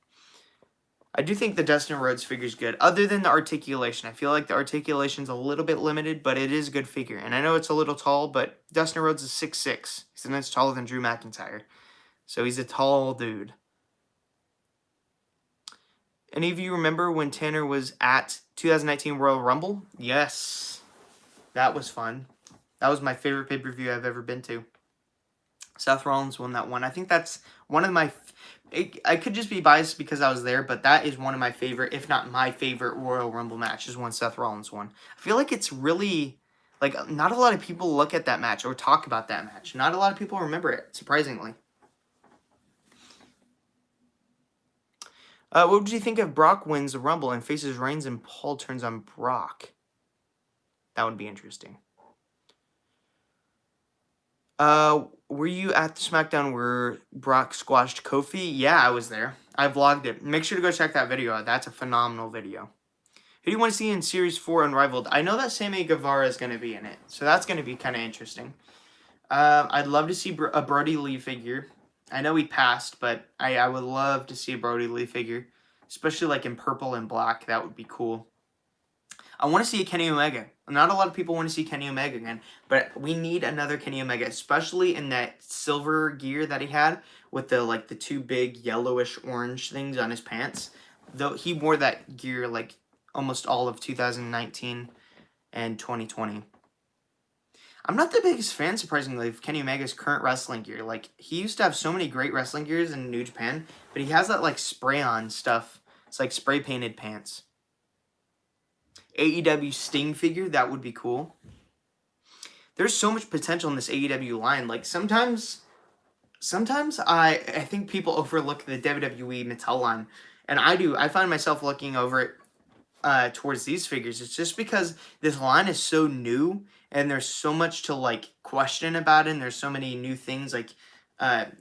I do think the Dustin Rhodes figure is good, other than the articulation. I feel like the articulation's a little bit limited, but it is a good figure. And I know it's a little tall, but Dustin Rhodes is 6'6". He's an inch taller than Drew McIntyre. So he's a tall dude. Any of you remember when Tanner was at 2019 Royal Rumble? Yes. That was fun. That was my favorite pay-per-view I've ever been to. Seth Rollins won that one. I think that's one of my... I could just be biased because I was there, but that is one of my favorite, if not my favorite, Royal Rumble matches when Seth Rollins won. I feel like it's really... Like, not a lot of people look at that match or talk about that match. Not a lot of people remember it, surprisingly. What would you think if Brock wins the Rumble and faces Reigns and Paul turns on Brock? That would be interesting. Were you at the SmackDown where Brock squashed Kofi? Yeah, I was there. I vlogged it. Make sure to go check that video out. That's a phenomenal video. Who do you want to see in Series 4 Unrivaled? I know that Sammy Guevara is going to be in it, so that's going to be kind of interesting. I'd love to see a Brody Lee figure. I know he passed, but I would love to see a Brody Lee figure, especially like in purple and black. That would be cool. I want to see a Kenny Omega. Not a lot of people want to see Kenny Omega again, but we need another Kenny Omega, especially in that silver gear that he had with the two big yellowish orange things on his pants. Though he wore that gear like almost all of 2019 and 2020. I'm not the biggest fan, surprisingly, of Kenny Omega's current wrestling gear. Like, he used to have so many great wrestling gears in New Japan, but he has that, like, spray-on stuff. It's like spray-painted pants. AEW Sting figure, that would be cool. There's so much potential in this AEW line. Like, sometimes I think people overlook the WWE Mattel line. And I do. I find myself looking over it towards these figures. It's just because this line is so new and there's so much to like question about it, and there's so many new things. Like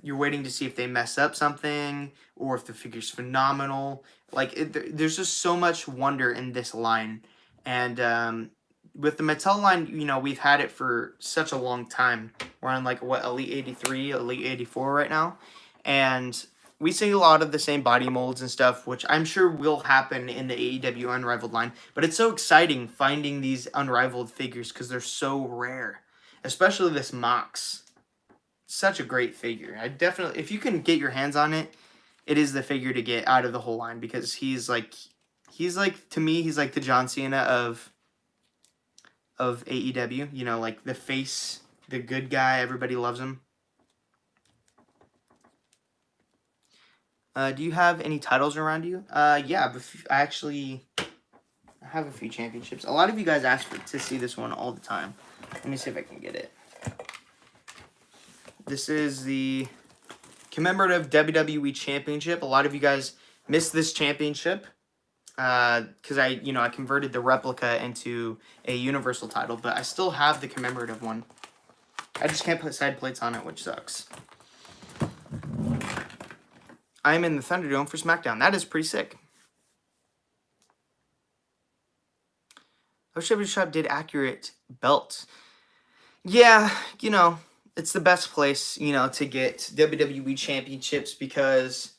you're waiting to see if they mess up something or if the figure's phenomenal. Like there's just so much wonder in this line. And with the Mattel line, you know, we've had it for such a long time. We're on like what, Elite 83, Elite 84 right now, and we see a lot of the same body molds and stuff, which I'm sure will happen in the AEW Unrivaled line. But it's so exciting finding these Unrivaled figures because they're so rare. Especially this Mox. Such a great figure. I definitely, if you can get your hands on it, it is the figure to get out of the whole line. Because he's like, to me, he's like the John Cena of AEW. You know, like the face, the good guy, everybody loves him. Do you have any titles around you? Yeah, I have a few championships. A lot of you guys ask to see this one all the time. Let me see if I can get it. This is the commemorative WWE Championship. A lot of you guys missed this championship because I converted the replica into a universal title, but I still have the commemorative one. I just can't put side plates on it, which sucks. I'm in the Thunderdome for SmackDown. That is pretty sick. WWE Shop did accurate belts. Yeah, you know, it's the best place, you know, to get WWE championships because,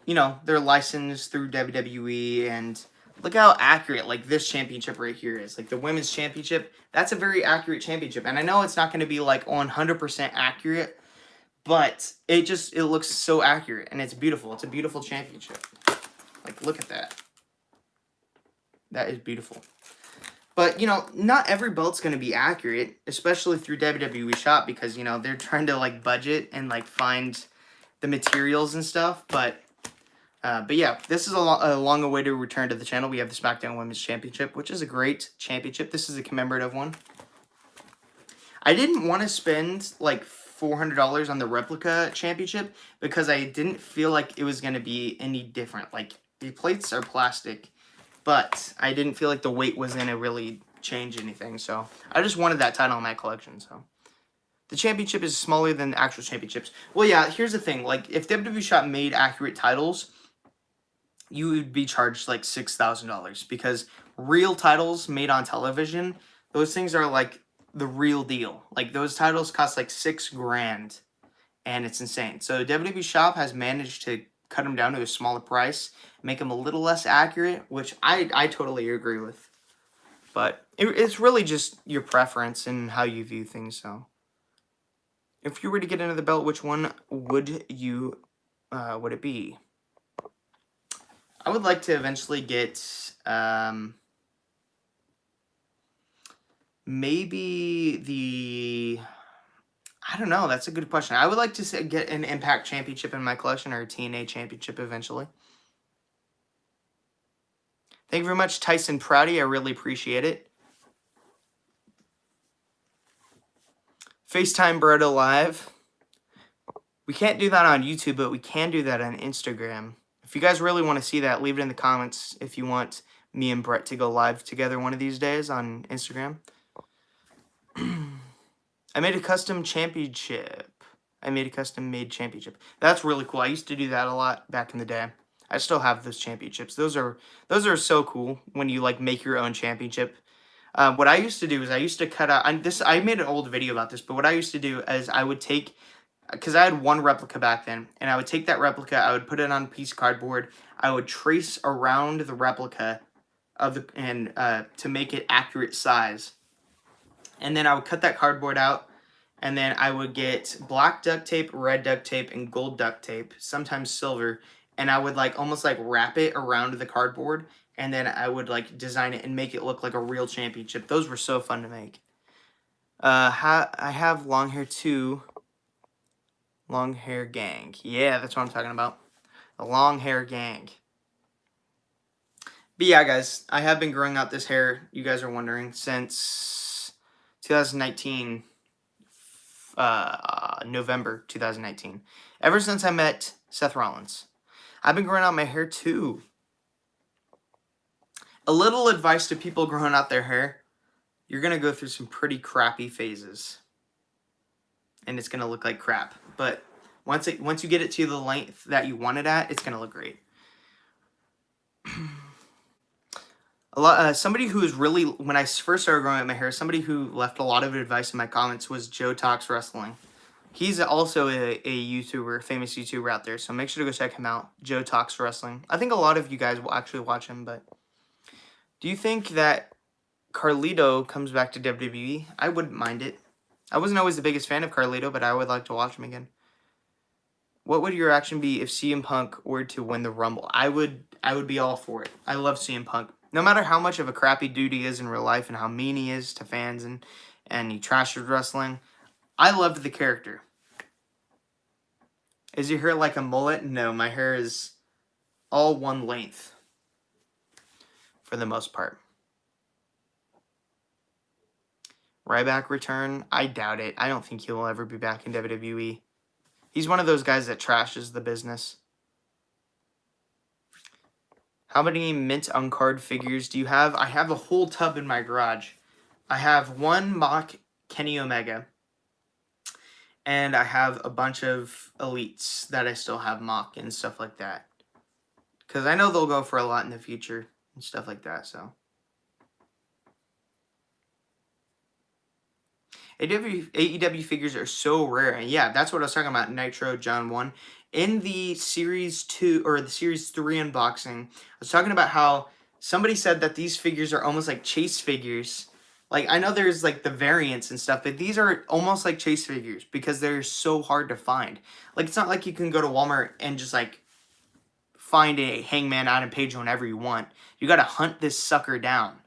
you know, they're licensed through WWE, and look how accurate, like, this championship right here is. Like, the Women's Championship, that's a very accurate championship. And I know it's not going to be, like, 100% accurate, but it looks so accurate, and it's beautiful. It's a beautiful championship. Like, look at that. That is beautiful. But, you know, not every belt's going to be accurate, especially through WWE Shop, because, you know, they're trying to, like, budget and, like, find the materials and stuff. But yeah, this is a long-awaited return to the channel. We have the SmackDown Women's Championship, which is a great championship. This is a commemorative one. I didn't want to spend, like, $400 on the replica championship because I didn't feel like it was going to be any different. Like, the plates are plastic, but I didn't feel like the weight was going to really change anything. So I just wanted that title in my collection. So the championship is smaller than the actual championships. Well, yeah, here's the thing. Like, if WWE Shop made accurate titles, you would be charged like $6,000 because real titles made on television, those things are like the real deal. Like, those titles cost like $6,000, and it's insane. So WWE Shop has managed to cut them down to a smaller price, make them a little less accurate, which I totally agree with. But it's really just your preference and how you view things. So if you were to get another belt, which one would it be? I would like to eventually get maybe the... I don't know. That's a good question. I would like to get an Impact Championship in my collection, or a TNA Championship eventually. Thank you very much, Tyson Prouty. I really appreciate it. FaceTime Brodo Live. We can't do that on YouTube, but we can do that on Instagram. If you guys really want to see that, leave it in the comments if you want me and Brett to go live together one of these days on Instagram. I made a custom championship. I made a custom made championship. That's really cool. I used to do that a lot back in the day. I still have those championships. Those are so cool when you like make your own championship. What I used to do is I used to cut out. I made an old video about this, but what I used to do is I would take, because I had one replica back then, and I would take that replica, I would put it on a piece of cardboard, I would trace around the replica of the to make it accurate size, and then I would cut that cardboard out, and then I would get black duct tape, red duct tape, and gold duct tape, sometimes silver, and I would like almost like wrap it around the cardboard, and then I would like design it and make it look like a real championship. Those were so fun to make. I have long hair too. Long hair gang. Yeah, that's what I'm talking about. The long hair gang. But yeah, guys, I have been growing out this hair, you guys are wondering, since 2019, November 2019. Ever since I met Seth Rollins. I've been growing out my hair too. A little advice to people growing out their hair. You're going to go through some pretty crappy phases. And it's going to look like crap. But once you get it to the length that you want it at, it's going to look great. Somebody who is really, when I first started growing out my hair, somebody who left a lot of advice in my comments was Joe Talks Wrestling. He's also a YouTuber, famous YouTuber out there, so make sure to go check him out. Joe Talks Wrestling. I think a lot of you guys will actually watch him, but do you think that Carlito comes back to WWE? I wouldn't mind it. I wasn't always the biggest fan of Carlito, but I would like to watch him again. What would your reaction be if CM Punk were to win the Rumble? I would be all for it. I love CM Punk. No matter how much of a crappy dude he is in real life and how mean he is to fans and he trashes wrestling, I loved the character. Is your hair like a mullet? No, my hair is all one length for the most part. Ryback return? I doubt it. I don't think he will ever be back in WWE. He's one of those guys that trashes the business. How many mint uncard figures do you have? I have a whole tub in my garage. I have one mock Kenny Omega. And I have a bunch of elites that I still have mock and stuff like that. Because I know they'll go for a lot in the future and stuff like that, so. AEW figures are so rare. And yeah, that's what I was talking about, Nitro John 1. In the Series 2, or the Series 3 unboxing, I was talking about how somebody said that these figures are almost like chase figures. Like, I know there's, like, the variants and stuff, but these are almost like chase figures because they're so hard to find. Like, it's not like you can go to Walmart and just, like, find a Hangman Adam Page whenever you want. You gotta hunt this sucker down.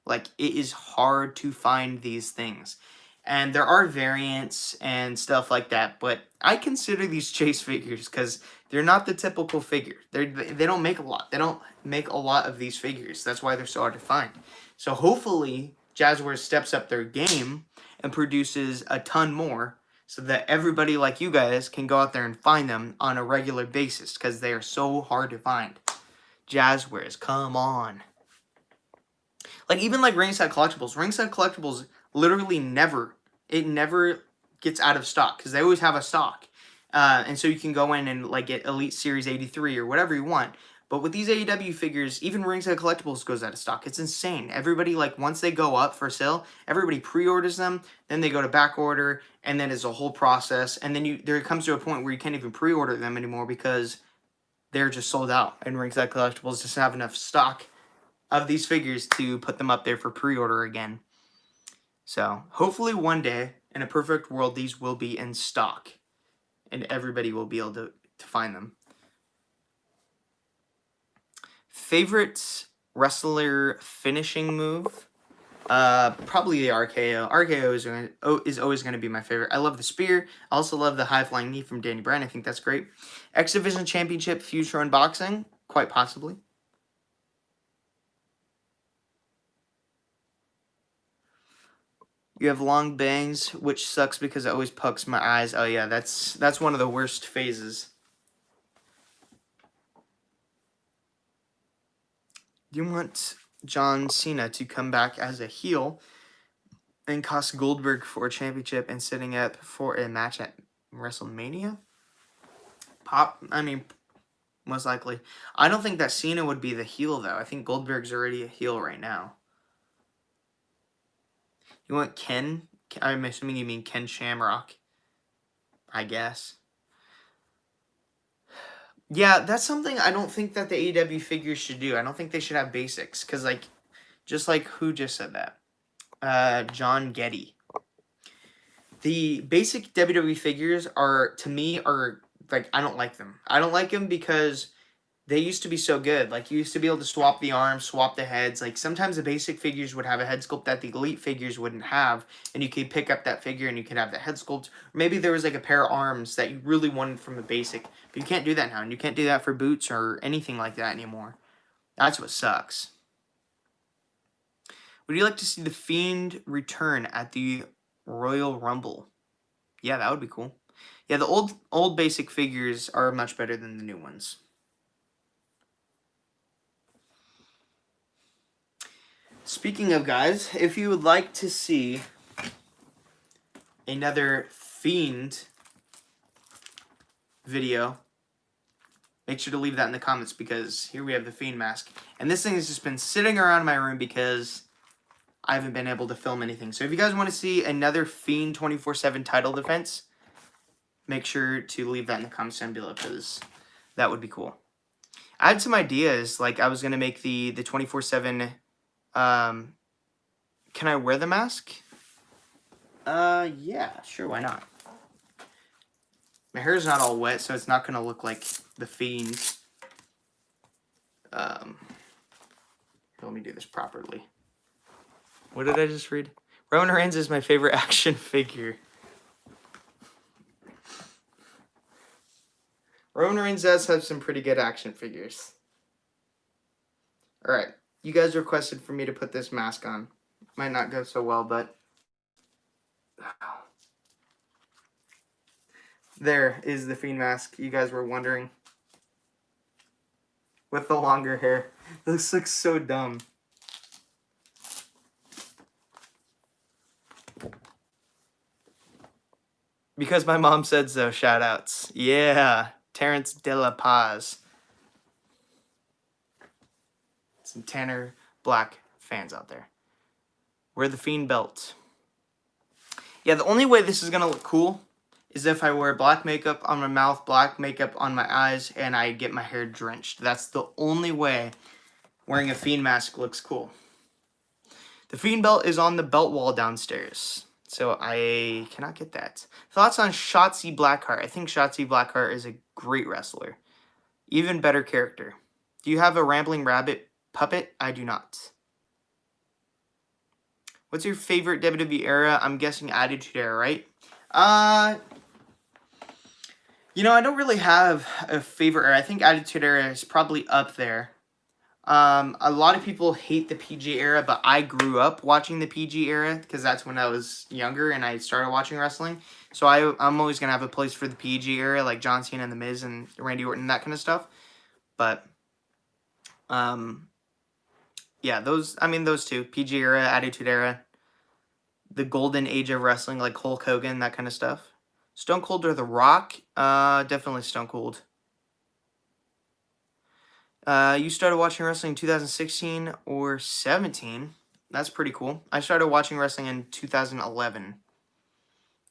Like, it is hard to find these things. And there are variants and stuff like that, but I consider these chase figures because they're not the typical figure. They don't make a lot. They don't make a lot of these figures. That's why they're so hard to find. So hopefully Jazzwares steps up their game and produces a ton more so that everybody like you guys can go out there and find them on a regular basis because they are so hard to find. Jazzwares, come on. Like, even like Ringside Collectibles. Ringside Collectibles literally never gets out of stock because they always have a stock. And so you can go in and like get Elite Series 83 or whatever you want. But with these AEW figures, even Ringside Collectibles goes out of stock. It's insane. Everybody, like, once they go up for sale, everybody pre-orders them, then they go to back order, and then it's a whole process. And then there comes to a point where you can't even pre-order them anymore because they're just sold out. And Ringside Collectibles doesn't have enough stock of these figures to put them up there for pre-order again. So, hopefully one day, in a perfect world, these will be in stock. And everybody will be able to find them. Favorite wrestler finishing move? Probably the RKO. RKO is always going to be my favorite. I love the spear. I also love the high flying knee from Danny Bryan. I think that's great. X Division Championship Future Unboxing, quite possibly. You have long bangs, which sucks because it always pokes my eyes. Oh yeah, that's one of the worst phases. Do you want John Cena to come back as a heel and cost Goldberg for a championship and setting up for a match at WrestleMania? Most likely. I don't think that Cena would be the heel, though. I think Goldberg's already a heel right now. You want Ken? I'm assuming you mean Ken Shamrock. I guess. Yeah, that's something I don't think that the AEW figures should do. I don't think they should have basics. Because, like, just like who just said that? John Getty. The basic WWE figures to me, like, I don't like them. I don't like them because they used to be so good. Like, you used to be able to swap the arms, swap the heads. Like, sometimes the basic figures would have a head sculpt that the elite figures wouldn't have, and you could pick up that figure and you could have the head sculpt. Or maybe there was, like, a pair of arms that you really wanted from a basic, but you can't do that now, and you can't do that for boots or anything like that anymore. That's what sucks. Would you like to see the Fiend return at the Royal Rumble? Yeah, that would be cool. Yeah, the old basic figures are much better than the new ones. Speaking of, guys, if you would like to see another Fiend video, make sure to leave that in the comments because here we have the Fiend mask. And this thing has just been sitting around my room because I haven't been able to film anything. So if you guys want to see another Fiend 24/7 title defense, make sure to leave that in the comments down below because that would be cool. I had some ideas, like I was going to make the 24/7... can I wear the mask? Yeah, sure, why not? My hair's not all wet, so it's not gonna look like the Fiend. Let me do this properly. What did I just read? Roman Reigns is my favorite action figure. Roman Reigns does have some pretty good action figures. Alright. You guys requested for me to put this mask on. Might not go so well, but... There is the Fiend mask you guys were wondering. With the longer hair. This looks so dumb. Because my mom said so, shoutouts. Yeah, Terrence De La Paz. Some Tanner Black fans out there. Wear the Fiend belt. Yeah, the only way this is going to look cool is if I wear black makeup on my mouth, black makeup on my eyes, and I get my hair drenched. That's the only way wearing a Fiend mask looks cool. The Fiend belt is on the belt wall downstairs, so I cannot get that. Thoughts on Shotzi Blackheart? I think Shotzi Blackheart is a great wrestler. Even better character. Do you have a Rambling Rabbit puppet? I do not. What's your favorite WWE era? I'm guessing Attitude Era, right? You know, I don't really have a favorite era. I think Attitude Era is probably up there. A lot of people hate the PG era, but I grew up watching the PG era because that's when I was younger and I started watching wrestling. So I'm always going to have a place for the PG era, like John Cena and The Miz and Randy Orton, that kind of stuff. But, yeah, those two, PG era, Attitude Era, the golden age of wrestling, like Hulk Hogan, that kind of stuff. Stone Cold or The Rock? Definitely Stone Cold. You started watching wrestling in 2016 or 17. That's pretty cool. I started watching wrestling in 2011,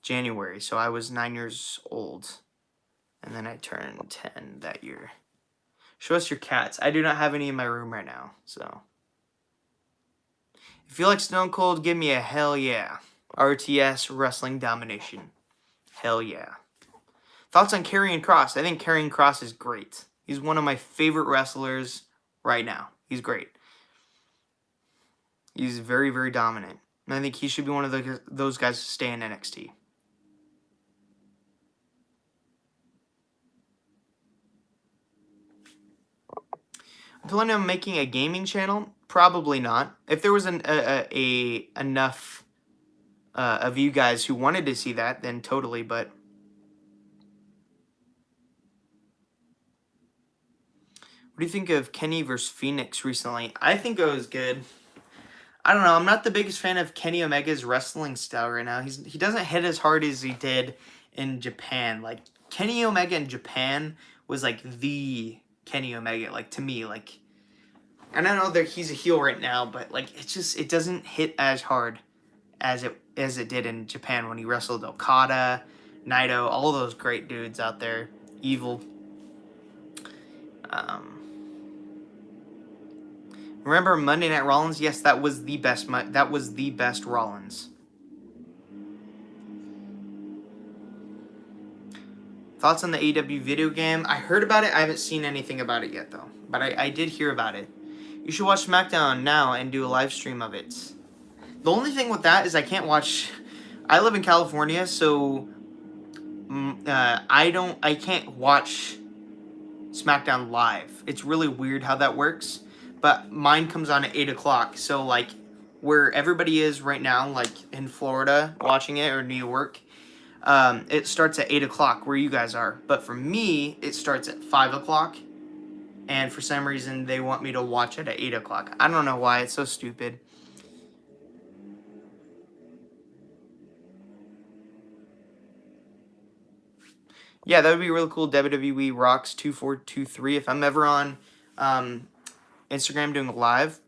January, so I was 9 years old. And then I turned 10 that year. Show us your cats. I do not have any in my room right now, so. If you like Stone Cold, give me a hell yeah. RTS Wrestling Domination. Hell yeah. Thoughts on Karrion Kross? I think Karrion Kross is great. He's one of my favorite wrestlers right now. He's great. He's very, very dominant. And I think he should be one of those guys to stay in NXT. I'm planning on making a gaming channel. Probably not. If there was enough of you guys who wanted to see that, then totally. But what do you think of Kenny versus Phoenix recently? I think it was good. I don't know. I'm not the biggest fan of Kenny Omega's wrestling style right now. He doesn't hit as hard as he did in Japan. Like, Kenny Omega in Japan was like the Kenny Omega. Like, to me, like, and I know that he's a heel right now, but like, it doesn't hit as hard as it did in Japan when he wrestled Okada, Naito, all those great dudes out there. Evil. Remember Monday Night Rollins? Yes, that was the best. That was the best Rollins. Thoughts on the AEW video game? I heard about it. I haven't seen anything about it yet, though. But I did hear about it. You should watch SmackDown now and do a live stream of it. The only thing with that is I can't watch. I live in California, so I can't watch SmackDown live. It's really weird how that works. But mine comes on at 8 o'clock. So, like, where everybody is right now, like in Florida watching it or New York, it starts at 8 o'clock where you guys are. But for me, it starts at 5 o'clock. And for some reason, they want me to watch it at 8 o'clock. I don't know why. It's so stupid. Yeah, that would be really cool. WWE Rocks 2423. If I'm ever on Instagram doing a live,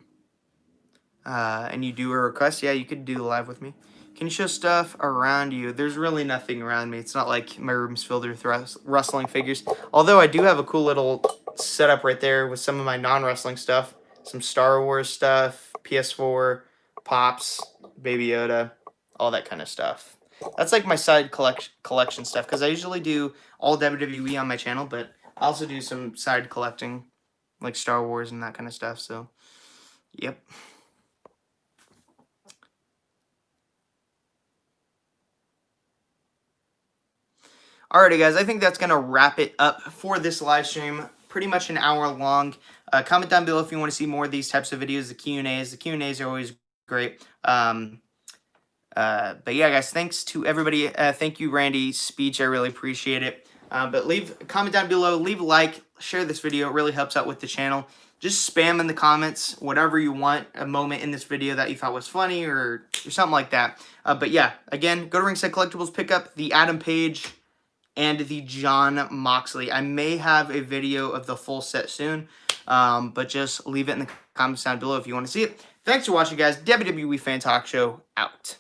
and you do a request, yeah, you could do the live with me. Can you show stuff around you? There's really nothing around me. It's not like my room's filled with wrestling figures. Although I do have a cool little setup right there with some of my non-wrestling stuff. Some Star Wars stuff, PS4, Pops, Baby Yoda, all that kind of stuff. That's like my side collection stuff, because I usually do all WWE on my channel, but I also do some side collecting, like Star Wars and that kind of stuff, so, yep. Alrighty, guys, I think that's going to wrap it up for this live stream. Pretty much an hour long. Comment down below if you want to see more of these types of videos, the Q&As. The Q&As are always great. But yeah, guys, thanks to everybody. Thank you, Randy's speech. I really appreciate it. But leave a comment down below. Leave a like. Share this video. It really helps out with the channel. Just spam in the comments whatever you want, a moment in this video that you thought was funny or something like that. But yeah, again, go to Ringside Collectibles, pick up the Adam Page and the JON Moxley. I may have a video of the full set soon, but just leave it in the comments down below if you want to see it. Thanks for watching, guys. WWE Fan Talk Show out.